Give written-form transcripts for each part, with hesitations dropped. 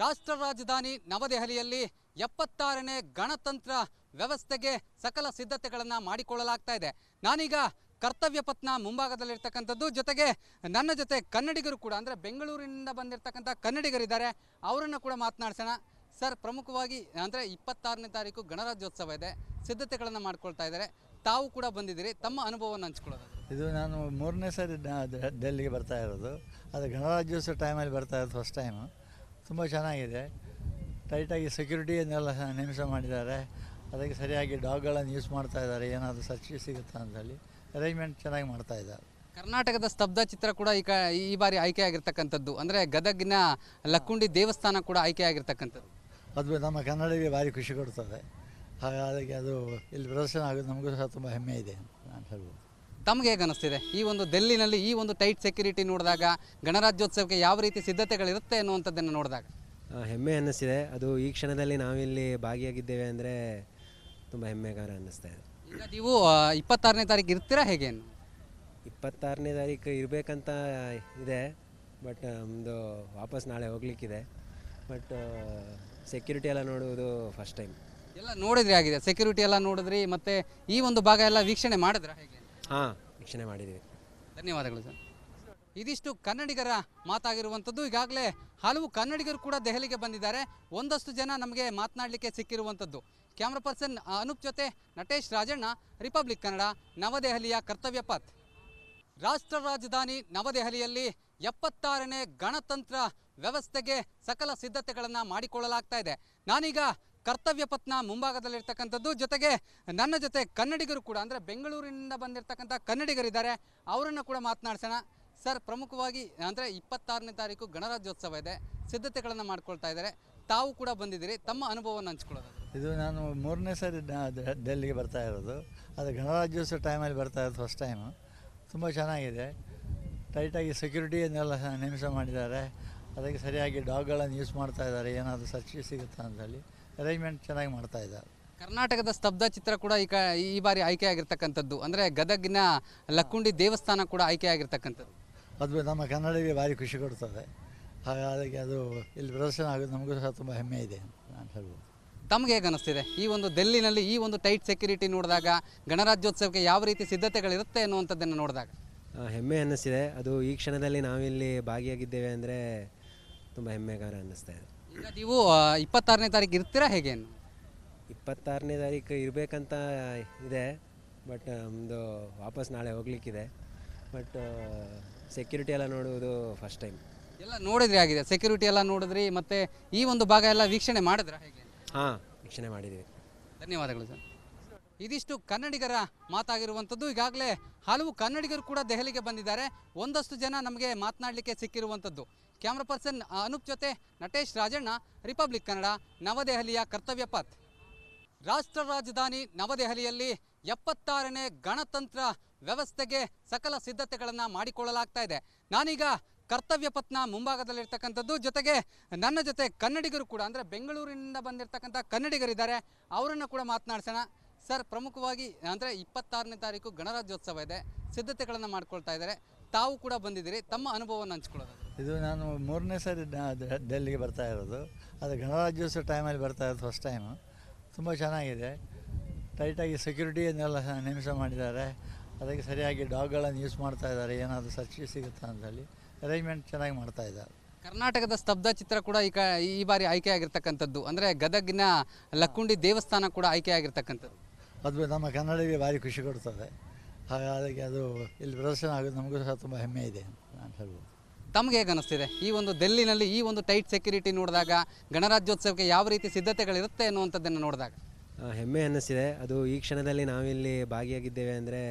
ರಾಷ್ಟ್ರ ರಾಜಧಾನಿ ನವದೆಹಲಿಯಲ್ಲಿ 76ನೇ ಗಣತಂತ್ರ ವ್ಯವಸ್ಥೆಗೆ ಸಕಲ ಸಿದ್ಧತೆಗಳನ್ನು ಮಾಡಿಕೊಳ್ಳಲಾಗ್ತಾ ಇದೆ. ನಾನೀಗ ಕರ್ತವ್ಯ ಪಥನ ಮುಂಭಾಗದಲ್ಲಿರ್ತಕ್ಕಂಥದ್ದು, ಜೊತೆಗೆ ನನ್ನ ಜೊತೆ ಕನ್ನಡಿಗರು ಕೂಡ ಅಂದರೆ ಬೆಂಗಳೂರಿನಿಂದ ಬಂದಿರತಕ್ಕಂಥ ಕನ್ನಡಿಗರಿದ್ದಾರೆ. ಅವರನ್ನು ಕೂಡ ಮಾತನಾಡ್ಸೋಣ. ಸರ್, ಪ್ರಮುಖವಾಗಿ ಅಂದರೆ 26ನೇ ತಾರೀಕು ಗಣರಾಜ್ಯೋತ್ಸವ ಇದೆ, ಸಿದ್ಧತೆಗಳನ್ನು ಮಾಡ್ಕೊಳ್ತಾ ಇದ್ದಾರೆ. ತಾವು ಕೂಡ ಬಂದಿದ್ದೀರಿ, ತಮ್ಮ ಅನುಭವವನ್ನು ಹಂಚ್ಕೊಳ್ಳೋದು. ಇದು ನಾನು 3ನೇ ಸಾರಿ ಡೆಲ್ಲಿಗೆ ಬರ್ತಾ ಇರೋದು. ಅದು ಗಣರಾಜ್ಯೋತ್ಸವ ಟೈಮಲ್ಲಿ ಬರ್ತಾ ಇರೋದು ಫಸ್ಟ್ ಟೈಮು. ತುಂಬ ಚೆನ್ನಾಗಿದೆ. ಟೈಟಾಗಿ ಸೆಕ್ಯೂರಿಟಿಯನ್ನೆಲ್ಲ ನೇಮಿಸ ಮಾಡಿದ್ದಾರೆ. ಅದಕ್ಕೆ ಸರಿಯಾಗಿ ಡಾಗ್ಗಳನ್ನು ಯೂಸ್ ಮಾಡ್ತಾ ಇದ್ದಾರೆ, ಏನಾದರೂ ಸರ್ಚ್ ಸಿಗುತ್ತಾ ಅಂತೇಳಿ ಅರೇಂಜ್ಮೆಂಟ್ ಚೆನ್ನಾಗಿ ಮಾಡ್ತಾ ಇದ್ದಾರೆ. ಕರ್ನಾಟಕದ ಸ್ತಬ್ಧ ಚಿತ್ರ ಕೂಡ ಈ ಬಾರಿ ಆಯ್ಕೆ ಆಗಿರ್ತಕ್ಕಂಥದ್ದು, ಅಂದರೆ ಗದಗಿನ ಲಕ್ಕುಂಡಿ ದೇವಸ್ಥಾನ ಕೂಡ ಆಯ್ಕೆ ಆಗಿರ್ತಕ್ಕಂಥದ್ದು. ಅದು ನಮ್ಮ ಕನ್ನಡಿಗರಿಗೆ ಭಾರಿ ಖುಷಿ ಕೊಡ್ತದೆ. ಹಾಗಾಗಿ ಅದು ಇಲ್ಲಿ ಪ್ರದರ್ಶನ ಆಗೋದು ನಮಗೂ ಸಹ ತುಂಬ ಹೆಮ್ಮೆ ಇದೆ ಅಂತ ನಾನು ಹೇಳ್ಬೋದು. ತಮಗೆ ಹೇಗೆ ಅನಿಸ್ತಿದೆ ಈ ಒಂದು ಡೆಲ್ಲಿನಲ್ಲಿ ಈ ಒಂದು ಟೈಟ್ ಸೆಕ್ಯೂರಿಟಿ ನೋಡಿದಾಗ, ಗಣರಾಜ್ಯೋತ್ಸವಕ್ಕೆ ಯಾವ ರೀತಿ ಸಿದ್ಧತೆಗಳಿರುತ್ತೆ ಅನ್ನುವಂಥದ್ದನ್ನು ನೋಡಿದಾಗ? ಹೆಮ್ಮೆ ಅನ್ನಿಸ್ತಿದೆ. ಅದು ಈ ಕ್ಷಣದಲ್ಲಿ ನಾವಿಲ್ಲಿ ಭಾಗಿಯಾಗಿದ್ದೇವೆ ಅಂದರೆ ತುಂಬ ಹೆಮ್ಮೆಗಾರ ಅನ್ನಿಸ್ತಾ ಇದೆ. ಈಗ ನೀವು 26ನೇ ತಾರೀಕು ಇರ್ತೀರಾ ಹೇಗೆ? 26ನೇ ತಾರೀಕು ಇರಬೇಕಂತ ಇದೆ, ಬಟ್ ನಮ್ಮದು ವಾಪಸ್ ನಾಳೆ ಹೋಗ್ಲಿಕ್ಕಿದೆ. ಬಟ್ ಸೆಕ್ಯೂರಿಟಿ ಎಲ್ಲ ನೋಡುವುದು ಫಸ್ಟ್ ಟೈಮ್. ಎಲ್ಲ ನೋಡಿದ್ರಿ ಆಗಿದೆ, ಸೆಕ್ಯೂರಿಟಿ ಎಲ್ಲ ನೋಡಿದ್ರಿ, ಮತ್ತು ಈ ಒಂದು ಭಾಗ ಎಲ್ಲ ವೀಕ್ಷಣೆ ಮಾಡಿದ್ರ ಹೇಗೆ? ಹಾಂ, ವೀಕ್ಷಣೆ ಮಾಡಿದ್ದೀವಿ. ಧನ್ಯವಾದಗಳು ಸರ್. ಇದಿಷ್ಟು ಕನ್ನಡಿಗರ ಮಾತಾಗಿರುವಂಥದ್ದು. ಈಗಾಗಲೇ ಹಲವು ಕನ್ನಡಿಗರು ಕೂಡ ದೆಹಲಿಗೆ ಬಂದಿದ್ದಾರೆ. ಒಂದಷ್ಟು ಜನ ನಮಗೆ ಮಾತನಾಡಲಿಕ್ಕೆ ಸಿಕ್ಕಿರುವಂಥದ್ದು. ಕ್ಯಾಮ್ರಾ ಪರ್ಸನ್ ಅನೂಪ್ ಜೊತೆ ನಟೇಶ್ ರಾಜಣ್ಣ, ರಿಪಬ್ಲಿಕ್ ಕನ್ನಡ, ನವದೆಹಲಿಯ ಕರ್ತವ್ಯ ಪಥ್. ರಾಷ್ಟ್ರ ರಾಜಧಾನಿ ನವದೆಹಲಿಯಲ್ಲಿ 76ನೇ ಗಣತಂತ್ರ ವ್ಯವಸ್ಥೆಗೆ ಸಕಲ ಸಿದ್ಧತೆಗಳನ್ನು ಮಾಡಿಕೊಳ್ಳಲಾಗ್ತಾ ಇದೆ. ನಾನೀಗ ಕರ್ತವ್ಯ ಪಥನ ಮುಂಭಾಗದಲ್ಲಿರ್ತಕ್ಕಂಥದ್ದು, ಜೊತೆಗೆ ನನ್ನ ಜೊತೆ ಕನ್ನಡಿಗರು ಕೂಡ ಅಂದರೆ ಬೆಂಗಳೂರಿನಿಂದ ಬಂದಿರತಕ್ಕಂಥ ಕನ್ನಡಿಗರಿದ್ದಾರೆ. ಅವರನ್ನು ಕೂಡ ಮಾತನಾಡ್ಸೋಣ. ಸರ್, ಪ್ರಮುಖವಾಗಿ ಅಂದರೆ 26ನೇ ತಾರೀಕು ಗಣರಾಜ್ಯೋತ್ಸವ ಇದೆ, ಸಿದ್ಧತೆಗಳನ್ನು ಮಾಡ್ಕೊಳ್ತಾ ಇದ್ದಾರೆ. ತಾವು ಕೂಡ ಬಂದಿದ್ದೀರಿ, ತಮ್ಮ ಅನುಭವವನ್ನು ಹಂಚ್ಕೊಳ್ಳೋದು. ಇದು ನಾನು 3ನೇ ಸಾರಿ ಡೆಲ್ಲಿಗೆ ಬರ್ತಾ ಇರೋದು. ಅದು ಗಣರಾಜ್ಯೋತ್ಸವ ಟೈಮಲ್ಲಿ ಬರ್ತಾ ಇರೋದು ಫಸ್ಟ್ ಟೈಮು. ತುಂಬ ಚೆನ್ನಾಗಿದೆ. ಟೈಟಾಗಿ ಸೆಕ್ಯೂರಿಟಿಯನ್ನೆಲ್ಲ ನೇಮಿಸ ಮಾಡಿದ್ದಾರೆ. ಅದಕ್ಕೆ ಸರಿಯಾಗಿ ಡಾಗ್ಗಳನ್ನು ಯೂಸ್ ಮಾಡ್ತಾ ಇದ್ದಾರೆ, ಏನಾದರೂ ಸರ್ಚ್ ಸಿಗುತ್ತಾ ಅಂತೇಳಿ ಅರೇಂಜ್ಮೆಂಟ್ ಚೆನ್ನಾಗಿ ಮಾಡ್ತಾ ಇದ್ದಾರೆ. ಕರ್ನಾಟಕದ ಸ್ತಬ್ಧ ಚಿತ್ರ ಕೂಡ ಈ ಬಾರಿ ಆಯ್ಕೆ ಆಗಿರ್ತಕ್ಕಂಥದ್ದು, ಅಂದರೆ ಗದಗಿನ ಲಕ್ಕುಂಡಿ ದೇವಸ್ಥಾನ ಕೂಡ ಆಯ್ಕೆ ಆಗಿರ್ತಕ್ಕಂಥದ್ದು. ಅದು ನಮ್ಮ ಕನ್ನಡಿಗರಿಗೆ ಭಾರಿ ಖುಷಿ ಕೊಡ್ತದೆ. ಹಾಗಾಗಿ ಅದು ಇಲ್ಲಿ ಪ್ರದರ್ಶನ ಆಗೋದು ನಮಗೂ ಸಹ ತುಂಬ ಹೆಮ್ಮೆ ಇದೆ ಅಂತ ನಾನು ಹೇಳ್ಬೋದು. ತಮಗೆ ಹೇಗೆ ಅನಿಸ್ತಿದೆ ಈ ಒಂದು ಡೆಲ್ಲಿನಲ್ಲಿ ಈ ಒಂದು ಟೈಟ್ ಸೆಕ್ಯೂರಿಟಿ ನೋಡಿದಾಗ, ಗಣರಾಜ್ಯೋತ್ಸವಕ್ಕೆ ಯಾವ ರೀತಿ ಸಿದ್ಧತೆಗಳಿರುತ್ತೆ ಅನ್ನುವಂಥದ್ದನ್ನು ನೋಡಿದಾಗ? ಹೆಮ್ಮೆ ಅನ್ನಿಸ್ತಿದೆ. ಅದು ಈ ಕ್ಷಣದಲ್ಲಿ ನಾವಿಲ್ಲಿ ಭಾಗಿಯಾಗಿದ್ದೇವೆ ಅಂದರೆ ತುಂಬ ಹೆಮ್ಮೆಗಾರ ಅನ್ನಿಸ್ತಾ ಇದೆ. ಈಗ ನೀವು 26ನೇ ತಾರೀಕು ಇರ್ತೀರಾ ಹೇಗೆ? 26ನೇ ತಾರೀಕು ಇರಬೇಕಂತ ಇದೆ, ಬಟ್ ನಮ್ಮದು ವಾಪಸ್ ನಾಳೆ ಹೋಗ್ಲಿಕ್ಕಿದೆ. ಬಟ್ ಸೆಕ್ಯೂರಿಟಿ ಎಲ್ಲ ನೋಡುವುದು ಫಸ್ಟ್ ಟೈಮ್. ಎಲ್ಲ ನೋಡಿದ್ರಿ ಆಗಿದೆ, ಸೆಕ್ಯೂರಿಟಿ ಎಲ್ಲ ನೋಡಿದ್ರಿ, ಮತ್ತು ಈ ಒಂದು ಭಾಗ ಎಲ್ಲ ವೀಕ್ಷಣೆ ಮಾಡಿದ್ರ ಹೇಗೆ? ಹಾಂ, ವೀಕ್ಷಣೆ ಮಾಡಿದ್ದೀವಿ. ಧನ್ಯವಾದಗಳು ಸರ್. ಇದಿಷ್ಟು ಕನ್ನಡಿಗರ ಮಾತಾಗಿರುವಂಥದ್ದು. ಈಗಾಗಲೇ ಹಲವು ಕನ್ನಡಿಗರು ಕೂಡ ದೆಹಲಿಗೆ ಬಂದಿದ್ದಾರೆ. ಒಂದಷ್ಟು ಜನ ನಮಗೆ ಮಾತನಾಡಲಿಕ್ಕೆ ಸಿಕ್ಕಿರುವಂಥದ್ದು. ಕ್ಯಾಮ್ರಾ ಪರ್ಸನ್ ಅನೂಪ್ ಜೊತೆ ನಟೇಶ್ ರಾಜಣ್ಣ, ರಿಪಬ್ಲಿಕ್ ಕನ್ನಡ, ನವದೆಹಲಿಯ ಕರ್ತವ್ಯ ಪಥ್. ರಾಷ್ಟ್ರ ರಾಜಧಾನಿ ನವದೆಹಲಿಯಲ್ಲಿ 76ನೇ ಗಣತಂತ್ರ ವ್ಯವಸ್ಥೆಗೆ ಸಕಲ ಸಿದ್ಧತೆಗಳನ್ನು ಮಾಡಿಕೊಳ್ಳಲಾಗ್ತಾ ಇದೆ. ನಾನೀಗ ಕರ್ತವ್ಯ ಪಥನ ಮುಂಭಾಗದಲ್ಲಿರ್ತಕ್ಕಂಥದ್ದು, ಜೊತೆಗೆ ನನ್ನ ಜೊತೆ ಕನ್ನಡಿಗರು ಕೂಡ ಅಂದರೆ ಬೆಂಗಳೂರಿನಿಂದ ಬಂದಿರತಕ್ಕಂಥ ಕನ್ನಡಿಗರಿದ್ದಾರೆ. ಅವರನ್ನು ಕೂಡ ಮಾತನಾಡ್ಸೋಣ. ಸರ್, ಪ್ರಮುಖವಾಗಿ ಅಂದರೆ 26ನೇ ತಾರೀಕು ಗಣರಾಜ್ಯೋತ್ಸವ ಇದೆ, ಸಿದ್ಧತೆಗಳನ್ನು ಮಾಡ್ಕೊಳ್ತಾ ಇದ್ದಾರೆ. ತಾವು ಕೂಡ ಬಂದಿದ್ದೀರಿ, ತಮ್ಮ ಅನುಭವವನ್ನು ಹಂಚ್ಕೊಳ್ಳೋದು. ಇದು ನಾನು 3ನೇ ಸಾರಿ ಡೆಲ್ಲಿಗೆ ಬರ್ತಾ ಇರೋದು. ಅದು ಗಣರಾಜ್ಯೋತ್ಸವ ಟೈಮಲ್ಲಿ ಬರ್ತಾ ಇರೋದು ಫಸ್ಟ್ ಟೈಮು. ತುಂಬ ಚೆನ್ನಾಗಿದೆ. ಟೈಟಾಗಿ ಸೆಕ್ಯೂರಿಟಿಯನ್ನೆಲ್ಲ ನೇಮಿಸ ಮಾಡಿದ್ದಾರೆ. ಅದಕ್ಕೆ ಸರಿಯಾಗಿ ಡಾಗ್ಗಳನ್ನು ಯೂಸ್ ಮಾಡ್ತಾ ಇದ್ದಾರೆ, ಏನಾದರೂ ಸರ್ಚ್ ಸಿಗುತ್ತಾ ಅಂತೇಳಿ ಅರೇಂಜ್ಮೆಂಟ್ ಚೆನ್ನಾಗಿ ಮಾಡ್ತಾ ಇದ್ದಾರೆ. ಕರ್ನಾಟಕದ ಸ್ತಬ್ಧ ಚಿತ್ರ ಕೂಡ ಈ ಬಾರಿ ಆಯ್ಕೆ ಆಗಿರ್ತಕ್ಕಂಥದ್ದು, ಅಂದರೆ ಗದಗಿನ ಲಕ್ಕುಂಡಿ ದೇವಸ್ಥಾನ ಕೂಡ ಆಯ್ಕೆ ಆಗಿರ್ತಕ್ಕಂಥದ್ದು. ಅದು ನಮ್ಮ ಕನ್ನಡಿಗರಿಗೆ ಭಾರಿ ಖುಷಿ ಕೊಡ್ತದೆ. ಹಾಗಾಗಿ ಅದು ಇಲ್ಲಿ ಪ್ರದರ್ಶನ ಆಗೋದು ನಮಗೂ ಸಹ ತುಂಬ ಹೆಮ್ಮೆ ಇದೆ ಅಂತ ನಾನು ಹೇಳ್ಬೋದು. ತಮಗೆ ಹೇಗೆ ಅನಿಸ್ತಿದೆ ಈ ಒಂದು ಡೆಲ್ಲಿನಲ್ಲಿ ಈ ಒಂದು ಟೈಟ್ ಸೆಕ್ಯೂರಿಟಿ ನೋಡಿದಾಗ, ಗಣರಾಜ್ಯೋತ್ಸವಕ್ಕೆ ಯಾವ ರೀತಿ ಸಿದ್ಧತೆಗಳಿರುತ್ತೆ ಅನ್ನುವಂಥದ್ದನ್ನು ನೋಡಿದಾಗ? ಹೆಮ್ಮೆ ಅನ್ನಿಸ್ತಿದೆ. ಅದು ಈ ಕ್ಷಣದಲ್ಲಿ ನಾವಿಲ್ಲಿ ಭಾಗಿಯಾಗಿದ್ದೇವೆ ಅಂದರೆ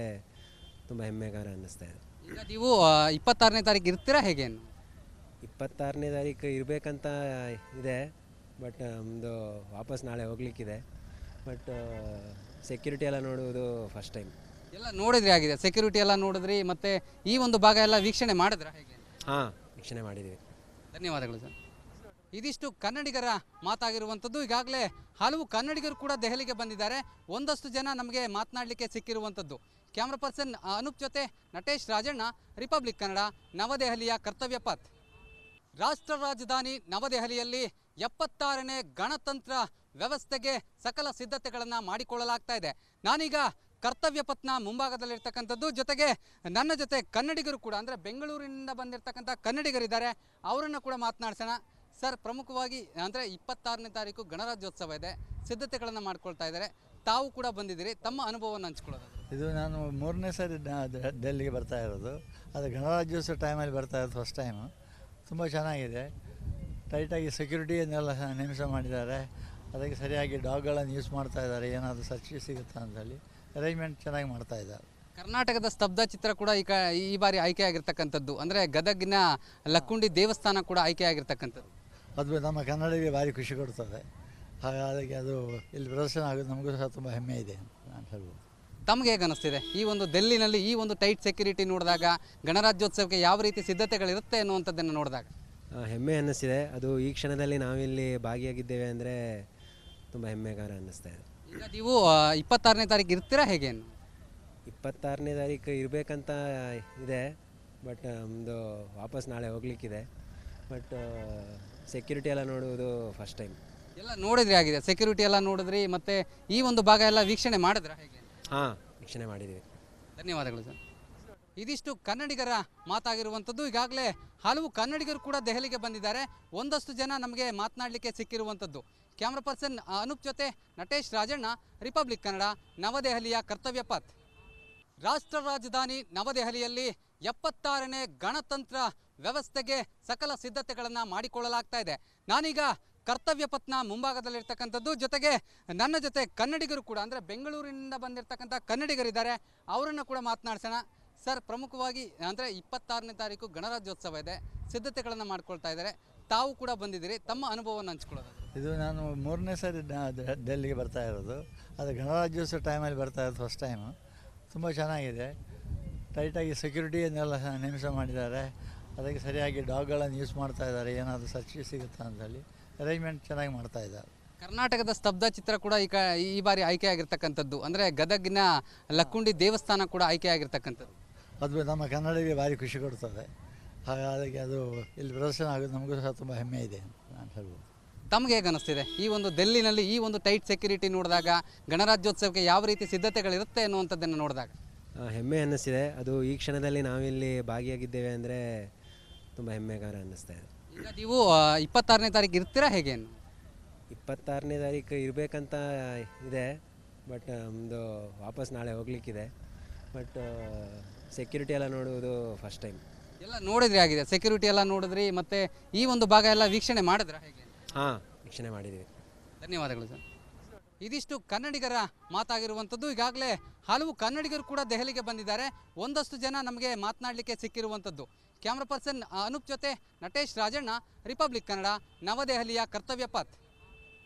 ತುಂಬ ಹೆಮ್ಮೆಗಾರ ಅನ್ನಿಸ್ತಾ ಇದೆ. ಈಗ ನೀವು 26ನೇ ತಾರೀಕು ಇರ್ತೀರಾ ಹೇಗೆ? 26ನೇ ತಾರೀಕು ಇರಬೇಕಂತ ಇದೆ, ಬಟ್ ನಮ್ಮದು ವಾಪಸ್ ನಾಳೆ ಹೋಗ್ಲಿಕ್ಕಿದೆ. ಬಟ್ ಸೆಕ್ಯೂರಿಟಿ ಎಲ್ಲ ನೋಡುವುದು ಫಸ್ಟ್ ಟೈಮ್. ಎಲ್ಲ ನೋಡಿದ್ರಿ ಆಗಿದೆ, ಸೆಕ್ಯೂರಿಟಿ ಎಲ್ಲ ನೋಡಿದ್ರಿ, ಮತ್ತು ಈ ಒಂದು ಭಾಗ ಎಲ್ಲ ವೀಕ್ಷಣೆ ಮಾಡಿದ್ರ ಹೇಗೆ? ಹಾಂ, ವೀಕ್ಷಣೆ ಮಾಡಿದ್ದೀವಿ. ಧನ್ಯವಾದಗಳು ಸರ್. ಇದಿಷ್ಟು ಕನ್ನಡಿಗರ ಮಾತಾಗಿರುವಂಥದ್ದು. ಈಗಾಗಲೇ ಹಲವು ಕನ್ನಡಿಗರು ಕೂಡ ದೆಹಲಿಗೆ ಬಂದಿದ್ದಾರೆ. ಒಂದಷ್ಟು ಜನ ನಮಗೆ ಮಾತನಾಡಲಿಕ್ಕೆ ಸಿಕ್ಕಿರುವಂಥದ್ದು. ಕ್ಯಾಮ್ರಾ ಪರ್ಸನ್ ಅನೂಪ್ ಜೊತೆ ನಟೇಶ್ ರಾಜಣ್ಣ, ರಿಪಬ್ಲಿಕ್ ಕನ್ನಡ, ನವದೆಹಲಿಯ ಕರ್ತವ್ಯ ಪಥ್. ರಾಷ್ಟ್ರ ರಾಜಧಾನಿ ನವದೆಹಲಿಯಲ್ಲಿ 76ನೇ ಗಣತಂತ್ರ ವ್ಯವಸ್ಥೆಗೆ ಸಕಲ ಸಿದ್ಧತೆಗಳನ್ನು ಮಾಡಿಕೊಳ್ಳಲಾಗ್ತಾ ಇದೆ. ನಾನೀಗ ಕರ್ತವ್ಯ ಪಥನ ಮುಂಭಾಗದಲ್ಲಿರ್ತಕ್ಕಂಥದ್ದು, ಜೊತೆಗೆ ನನ್ನ ಜೊತೆ ಕನ್ನಡಿಗರು ಕೂಡ ಅಂದರೆ ಬೆಂಗಳೂರಿನಿಂದ ಬಂದಿರತಕ್ಕಂಥ ಕನ್ನಡಿಗರಿದ್ದಾರೆ, ಅವರನ್ನು ಕೂಡ ಮಾತನಾಡ್ಸೋಣ. ಸರ್, ಪ್ರಮುಖವಾಗಿ ಅಂದರೆ 26ನೇ ತಾರೀಕು ಗಣರಾಜ್ಯೋತ್ಸವ ಇದೆ, ಸಿದ್ಧತೆಗಳನ್ನು ಮಾಡ್ಕೊಳ್ತಾ ಇದ್ದಾರೆ, ತಾವು ಕೂಡ ಬಂದಿದ್ದೀರಿ, ತಮ್ಮ ಅನುಭವವನ್ನು ಹಂಚ್ಕೊಳ್ಳೋದು. ಇದು ನಾನು 3ನೇ ಸಾರಿ ಡೆಲ್ಲಿಗೆ ಬರ್ತಾ ಇರೋದು. ಅದು ಗಣರಾಜ್ಯೋತ್ಸವ ಟೈಮಲ್ಲಿ ಬರ್ತಾ ಇರೋದು ಫಸ್ಟ್ ಟೈಮು. ತುಂಬ ಚೆನ್ನಾಗಿದೆ, ಟೈಟಾಗಿ ಸೆಕ್ಯೂರಿಟಿಯನ್ನೆಲ್ಲ ನೇಮಿಸ ಮಾಡಿದ್ದಾರೆ, ಅದಕ್ಕೆ ಸರಿಯಾಗಿ ಡಾಗ್ಗಳನ್ನು ಯೂಸ್ ಮಾಡ್ತಾ ಇದ್ದಾರೆ, ಏನಾದರೂ ಸರ್ಚ್ ಸಿಗುತ್ತಾ ಅಂತೇಳಿ ಅರೇಂಜ್ಮೆಂಟ್ ಚೆನ್ನಾಗಿ ಮಾಡ್ತಾ ಇದ್ದಾರೆ. ಕರ್ನಾಟಕದ ಸ್ತಬ್ಧ ಚಿತ್ರ ಕೂಡ ಈ ಬಾರಿ ಆಯ್ಕೆ ಆಗಿರ್ತಕ್ಕಂಥದ್ದು, ಅಂದರೆ ಗದಗಿನ ಲಕ್ಕುಂಡಿ ದೇವಸ್ಥಾನ ಕೂಡ ಆಯ್ಕೆ ಆಗಿರ್ತಕ್ಕಂಥದ್ದು. ಅದು ನಮ್ಮ ಕನ್ನಡಿಗರಿಗೆ ಭಾರಿ ಖುಷಿ ಕೊಡ್ತದೆ, ಹಾಗಾಗಿ ಅದು ಇಲ್ಲಿ ಪ್ರದರ್ಶನ ಆಗೋದು ನಮಗೂ ಸಹ ತುಂಬ ಹೆಮ್ಮೆ ಇದೆ ಅಂತ ಹೇಳ್ಬೋದು. ತಮಗೆ ಹೇಗೆ ಅನಿಸ್ತಿದೆ ಈ ಒಂದು ಡೆಲ್ಲಿನಲ್ಲಿ ಈ ಒಂದು ಟೈಟ್ ಸೆಕ್ಯೂರಿಟಿ ನೋಡಿದಾಗ, ಗಣರಾಜ್ಯೋತ್ಸವಕ್ಕೆ ಯಾವ ರೀತಿ ಸಿದ್ಧತೆಗಳಿರುತ್ತೆ ಅನ್ನುವಂಥದ್ದನ್ನು ನೋಡಿದಾಗ? ಹೆಮ್ಮೆ ಅನ್ನಿಸ್ತಿದೆ. ಅದು ಈ ಕ್ಷಣದಲ್ಲಿ ನಾವಿಲ್ಲಿ ಭಾಗಿಯಾಗಿದ್ದೇವೆ ಅಂದರೆ ತುಂಬ ಹೆಮ್ಮೆಗಾರ ಅನ್ನಿಸ್ತಾ ಇದೆ. ಈಗ ನೀವು 26ನೇ ತಾರೀಕು ಇರ್ತೀರಾ ಹೇಗೆ? 26ನೇ ತಾರೀಕು ಇರಬೇಕಂತ ಇದೆ, ಬಟ್ ನಮ್ಮದು ವಾಪಸ್ ನಾಳೆ ಹೋಗ್ಲಿಕ್ಕಿದೆ. ಬಟ್ ಸೆಕ್ಯೂರಿಟಿ ಎಲ್ಲ ನೋಡುವುದು ಫಸ್ಟ್ ಟೈಮ್. ಎಲ್ಲ ನೋಡಿದ್ರಿ ಆಗಿದೆ, ಸೆಕ್ಯೂರಿಟಿ ಎಲ್ಲ ನೋಡಿದ್ರಿ, ಮತ್ತು ಈ ಒಂದು ಭಾಗ ಎಲ್ಲ ವೀಕ್ಷಣೆ ಮಾಡಿದ್ರ ಹೇಗೆ? ಹಾಂ, ವೀಕ್ಷಣೆ ಮಾಡಿದ್ದೀವಿ. ಧನ್ಯವಾದಗಳು ಸರ್. ಇದಿಷ್ಟು ಕನ್ನಡಿಗರ ಮಾತಾಗಿರುವಂಥದ್ದು. ಈಗಾಗಲೇ ಹಲವು ಕನ್ನಡಿಗರು ಕೂಡ ದೆಹಲಿಗೆ ಬಂದಿದ್ದಾರೆ, ಒಂದಷ್ಟು ಜನ ನಮಗೆ ಮಾತನಾಡಲಿಕ್ಕೆ ಸಿಕ್ಕಿರುವಂಥದ್ದು. ಕ್ಯಾಮ್ರಾ ಪರ್ಸನ್ ಅನೂಪ್ ಜೊತೆ ನಟೇಶ್ ರಾಜಣ್ಣ, ರಿಪಬ್ಲಿಕ್ ಕನ್ನಡ, ನವದೆಹಲಿಯ ಕರ್ತವ್ಯ ಪಥ್. ರಾಷ್ಟ್ರ ರಾಜಧಾನಿ ನವದೆಹಲಿಯಲ್ಲಿ 76ನೇ ಗಣತಂತ್ರ ವ್ಯವಸ್ಥೆಗೆ ಸಕಲ ಸಿದ್ಧತೆಗಳನ್ನು ಮಾಡಿಕೊಳ್ಳಲಾಗ್ತಾ ಇದೆ. ನಾನೀಗ ಕರ್ತವ್ಯ ಪಥನ ಮುಂಭಾಗದಲ್ಲಿರ್ತಕ್ಕಂಥದ್ದು, ಜೊತೆಗೆ ನನ್ನ ಜೊತೆ ಕನ್ನಡಿಗರು ಕೂಡ ಅಂದರೆ ಬೆಂಗಳೂರಿನಿಂದ ಬಂದಿರತಕ್ಕಂಥ ಕನ್ನಡಿಗರಿದ್ದಾರೆ, ಅವರನ್ನು ಕೂಡ ಮಾತನಾಡ್ಸೋಣ. ಸರ್, ಪ್ರಮುಖವಾಗಿ ಅಂದರೆ 26ನೇ ತಾರೀಕು ಗಣರಾಜ್ಯೋತ್ಸವ ಇದೆ, ಸಿದ್ಧತೆಗಳನ್ನು ಮಾಡ್ಕೊಳ್ತಾ ಇದ್ದಾರೆ, ತಾವು ಕೂಡ ಬಂದಿದ್ದೀರಿ, ತಮ್ಮ ಅನುಭವವನ್ನು ಹಂಚ್ಕೊಳ್ಳೋದು. ಇದು ನಾನು 3ನೇ ಸಾರಿ ಡೆಲ್ಲಿಗೆ ಬರ್ತಾ ಇರೋದು. ಅದು ಗಣರಾಜ್ಯೋತ್ಸವ ಟೈಮಲ್ಲಿ ಬರ್ತಾ ಇರೋದು ಫಸ್ಟ್ ಟೈಮು. ತುಂಬ ಚೆನ್ನಾಗಿದೆ, ಟೈಟಾಗಿ ಸೆಕ್ಯೂರಿಟಿಯನ್ನೆಲ್ಲ ನೇಮಿಸ ಮಾಡಿದ್ದಾರೆ, ಅದಕ್ಕೆ ಸರಿಯಾಗಿ ಡಾಗ್ಗಳನ್ನು ಯೂಸ್ ಮಾಡ್ತಾ ಇದ್ದಾರೆ, ಏನಾದರೂ ಸರ್ಚ್ ಸಿಗುತ್ತಾ ಅಂತೇಳಿ ಅರೇಂಜ್ಮೆಂಟ್ ಚೆನ್ನಾಗಿ ಮಾಡ್ತಾ ಇದ್ದಾರೆ. ಕರ್ನಾಟಕದ ಸ್ತಬ್ಧ ಚಿತ್ರ ಕೂಡ ಈ ಬಾರಿ ಆಯ್ಕೆ ಆಗಿರ್ತಕ್ಕಂಥದ್ದು, ಅಂದರೆ ಗದಗಿನ ಲಕ್ಕುಂಡಿ ದೇವಸ್ಥಾನ ಕೂಡ ಆಯ್ಕೆ ಆಗಿರ್ತಕ್ಕಂಥದ್ದು. ಅದು ನಮ್ಮ ಕನ್ನಡಿಗರಿಗೆ ಭಾರಿ ಖುಷಿ ಕೊಡ್ತದೆ, ಹಾಗಾಗಿ ಅದು ಇಲ್ಲಿ ಪ್ರದರ್ಶನ ಆಗೋದು ನಮಗೂ ಸಹ ತುಂಬ ಹೆಮ್ಮೆ ಇದೆ ಅಂತ ಹೇಳ್ಬೋದು. ತಮಗೆ ಹೇಗೆ ಅನಿಸ್ತಿದೆ ಈ ಒಂದು ಡೆಲ್ಲಿನಲ್ಲಿ ಈ ಒಂದು ಟೈಟ್ ಸೆಕ್ಯೂರಿಟಿ ನೋಡಿದಾಗ, ಗಣರಾಜ್ಯೋತ್ಸವಕ್ಕೆ ಯಾವ ರೀತಿ ಸಿದ್ಧತೆಗಳಿರುತ್ತೆ ಅನ್ನುವಂಥದ್ದನ್ನು ನೋಡಿದಾಗ? ಹೆಮ್ಮೆ ಅನ್ನಿಸ್ತಿದೆ. ಅದು ಈ ಕ್ಷಣದಲ್ಲಿ ನಾವಿಲ್ಲಿ ಭಾಗಿಯಾಗಿದ್ದೇವೆ ಅಂದರೆ ತುಂಬ ಹೆಮ್ಮೆಗಾರ ಅನ್ನಿಸ್ತಾ ಇದೆ. ಈಗ ನೀವು 26ನೇ ತಾರೀಕು ಇರ್ತೀರಾ ಹೇಗೆ? 26ನೇ ತಾರೀಕು ಇರಬೇಕಂತ ಇದೆ, ಬಟ್ ನಮ್ಮದು ವಾಪಸ್ ನಾಳೆ ಹೋಗ್ಲಿಕ್ಕಿದೆ. ಬಟ್ ಸೆಕ್ಯೂರಿಟಿ ಎಲ್ಲ ನೋಡುವುದು ಫಸ್ಟ್ ಟೈಮ್. ಎಲ್ಲ ನೋಡಿದ್ರಿ ಆಗಿದೆ, ಸೆಕ್ಯೂರಿಟಿ ಎಲ್ಲ ನೋಡಿದ್ರಿ, ಮತ್ತು ಈ ಒಂದು ಭಾಗ ಎಲ್ಲ ವೀಕ್ಷಣೆ ಮಾಡಿದ್ರ ಹೇಗೆ? ಹಾಂ, ವೀಕ್ಷಣೆ ಮಾಡಿದ್ದೀವಿ. ಧನ್ಯವಾದಗಳು ಸರ್. ಇದಿಷ್ಟು ಕನ್ನಡಿಗರ ಮಾತಾಗಿರುವಂಥದ್ದು. ಈಗಾಗಲೇ ಹಲವು ಕನ್ನಡಿಗರು ಕೂಡ ದೆಹಲಿಗೆ ಬಂದಿದ್ದಾರೆ, ಒಂದಷ್ಟು ಜನ ನಮಗೆ ಮಾತನಾಡಲಿಕ್ಕೆ ಸಿಕ್ಕಿರುವಂಥದ್ದು. ಕ್ಯಾಮ್ರಾ ಪರ್ಸನ್ ಅನೂಪ್ ಜೊತೆ ನಟೇಶ್ ರಾಜಣ್ಣ, ರಿಪಬ್ಲಿಕ್ ಕನ್ನಡ, ನವದೆಹಲಿಯ ಕರ್ತವ್ಯ ಪಥ್.